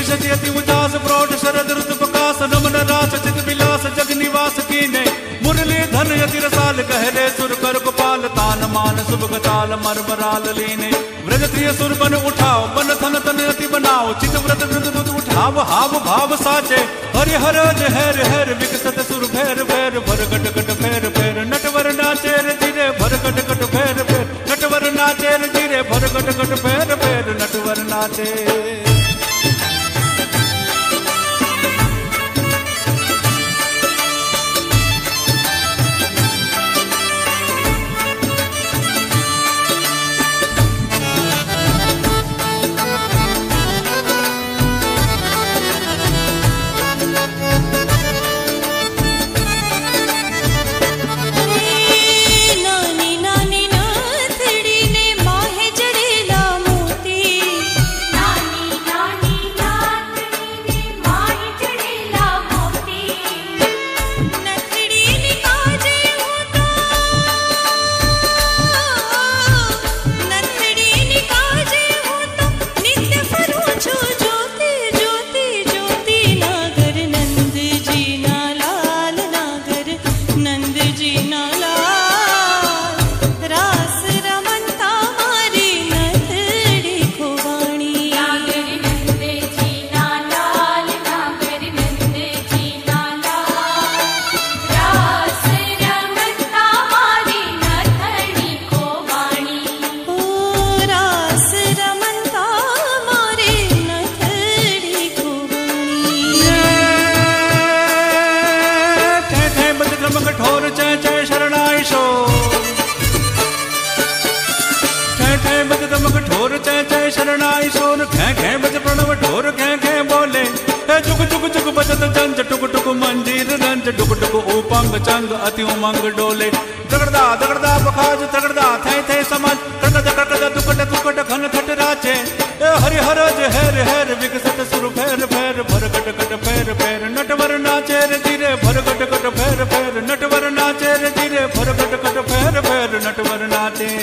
शशि अति उदास प्रौढ़ शरद ऋतु प्रकाश रमन रास चित विलास जग निवास कीने मुरली धन यति रसाल गहरे सुर कर गोपाल तान मान शुभ गताल मरमराल लीने व्रज प्रिय सुर बन उठाओ बन थन तन अति बनाओ चित व्रत वृंद दुत उठाव हाव भाव साचे हरि हर हेर हेर विकसत सुर भैर भैर भर गट गट फेर फेर नटवर नाचे रे धीरे भर गट गट फेर फेर नटवर नाचे रे धीरे भर गट गट फेर फेर नटवर नाचे। चंग अति उमंग डोले दगड़दा दगड़दा बखाज दगड़दा थे थे समझ कड़कदा कड़कदा दुकट दुकट घन खट राचे हरि हरज हेर हेर विकसत सुर फेर फेर भर गट गट फेर फेर नटवर नाचे रे धीरे भर गट गट फेर फेर नटवर नाचे रे धीरे भर गट गट फेर फेर नटवर नाचे।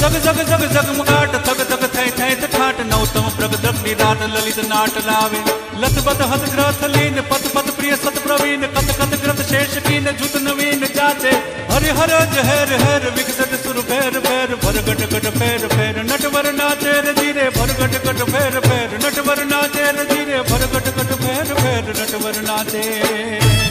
जग जग जग जग मुगाट थग थग थे थे ठाट नौतम प्रग द्रग्नि राट ललित नाट लावे लत बत हत ग्रथ लीन पत पत प्रिय सत प्रवीण कत कत ग्रथ शेष कीन जुत नवीन जाचे हरि हर हेर हेर विकसत सुर फेर फेर भर गट गट फेर फेर नटवर नाचे रे धीरे भर गट गट फेर फेर नटवर नाचे रे धीरे भर गट गट फेर फेर नटवर नाचे। ना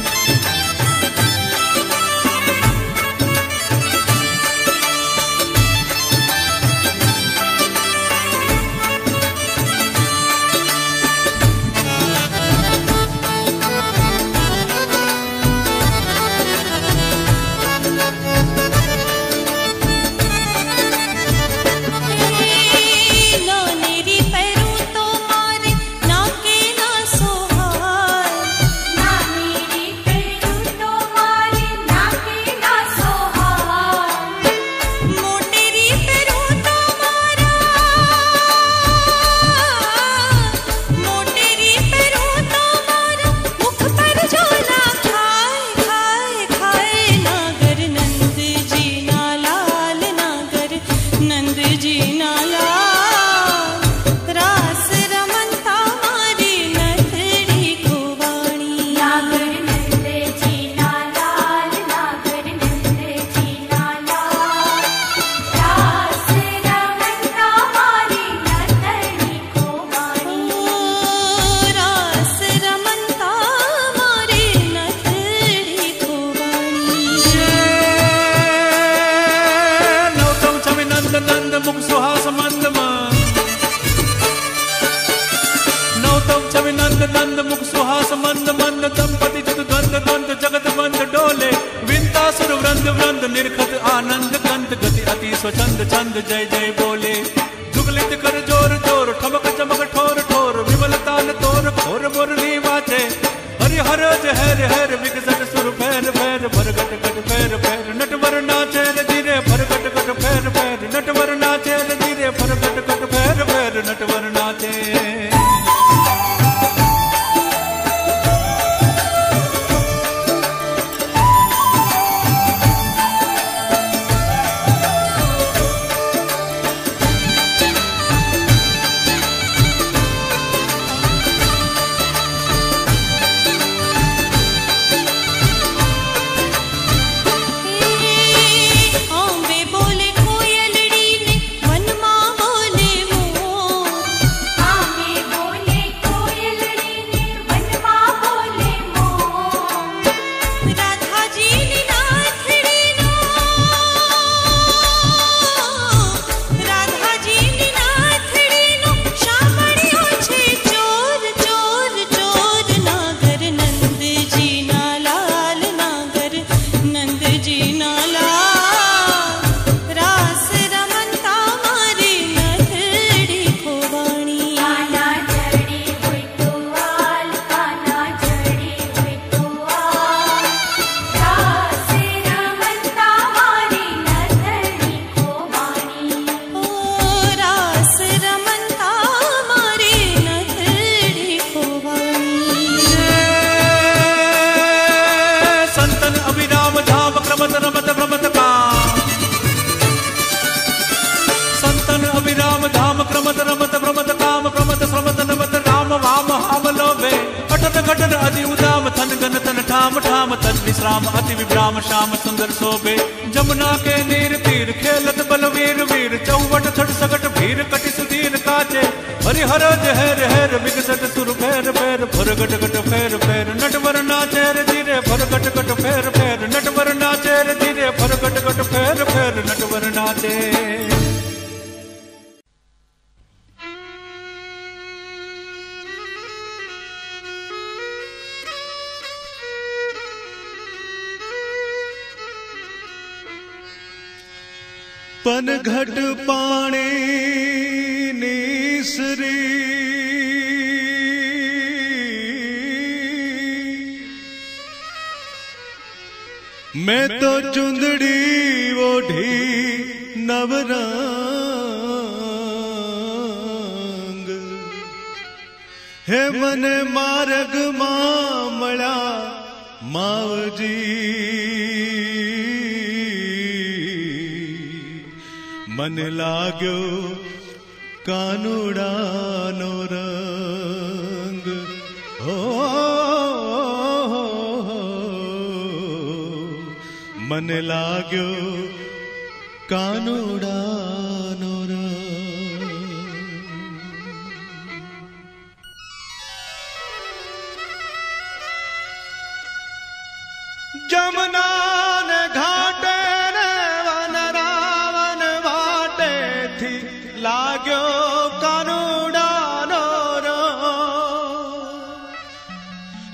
नंद मुख सुहास मंद मंद दंपति जुग द्वंद द्वंद जगत बंद डोले विंता सुर वृंद वृंद निर्खत आनंद कंत गति अति स्वचंद छंद जय जय बोले जुगलित कर जोर जोर ठमक चमक ठोर ठोर विमल ताल तोर खोर मुरली वाचे हरि हर हर हर विकसट सुर फैर फैर भर गट गट फैर फैर नटवर नाचे धीरे भर गट गट फैर फैर नटवर नाचे धीरे भर गट गट फैर फैर नटवर नाचे। विश्राम अति विभ्राम श्याम सुंदर शोभे जमुना के नीर तीर खेलत बलवीर वीर चौवट छठ सगट भीर कटि सुधीर काचे हरि हर हर हर विकसट सुर फैर फैर भर गट गट फैर फैर नटवर नाचे धीरे भर गट गट फैर फैर नटवर नाचे धीरे भर गट गट फैर फैर नटवर नाचे। पन घट पाणी नीसरी मैं तो चुंदड़ी ओढ़ी नवरंग हे मन मार्ग मामला मावजी मन लाग्यो कानूड़ा नो रंग हो मन लाग्यो कानूड़ा नो रंग। जमुना ने घाटे लाग्यो कानूड़ा नो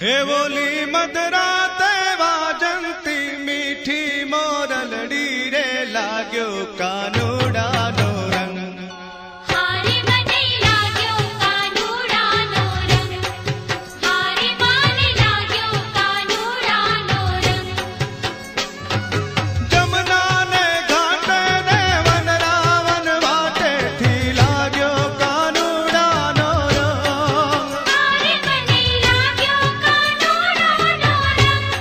हे बोली मदराते वाजंती मीठी मोरलड़ी रे लाग्यो कानूड़ा नो रंग हारे बने लाग्यो कानूड़ा नो रंग हारे बने लाग्यो कानूड़ा नो रंग। जमुना ने घाटे ने वन रावन वाटे थी लाग्यो कानूड़ा नो रंग हारे बने लाग्यो कानूड़ा नो रंग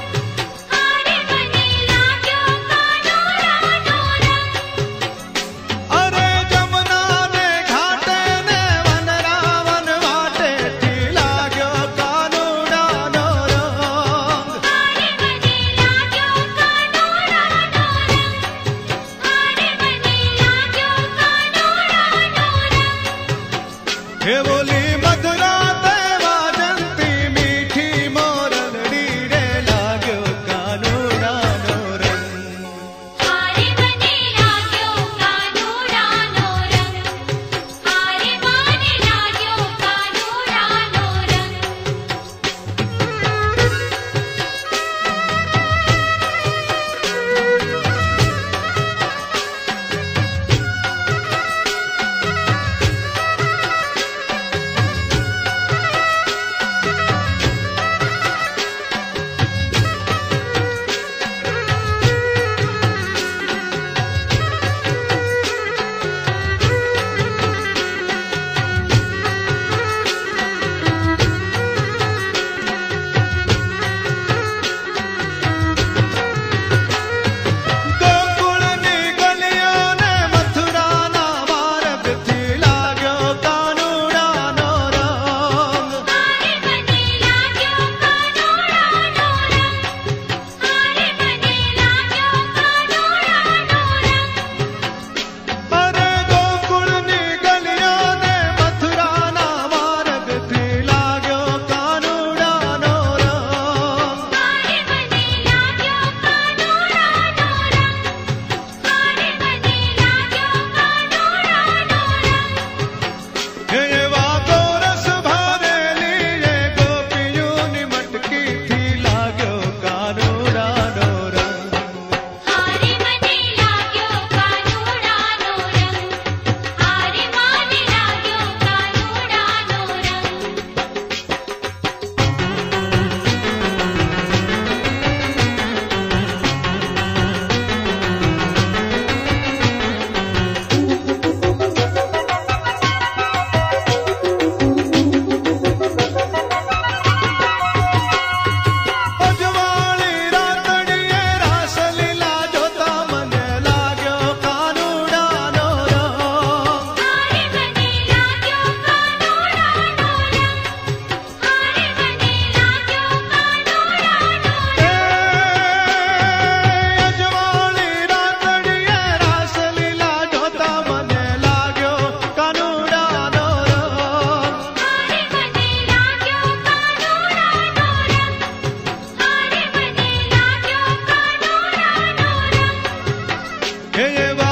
हारे बने लाग्यो कानूड़ा नो रंग। अरे जमुना ने घाटे ने वन रावन वाटे थी लाग्यो कानूड़ा नो रंग हारे बने लाग्यो कानूड़ा नो रंग हारे बने लाग्यो कानूड़ा नो रंग। हे बोली मधुरा ते वाजंती मीठी मोरलड़ी रे लाग्यो कानूड़ा नो रंग हारे बने लाग्यो कानूड़ा नो रंग हारे बने लाग्यो कानूड़ा नो रंग। हे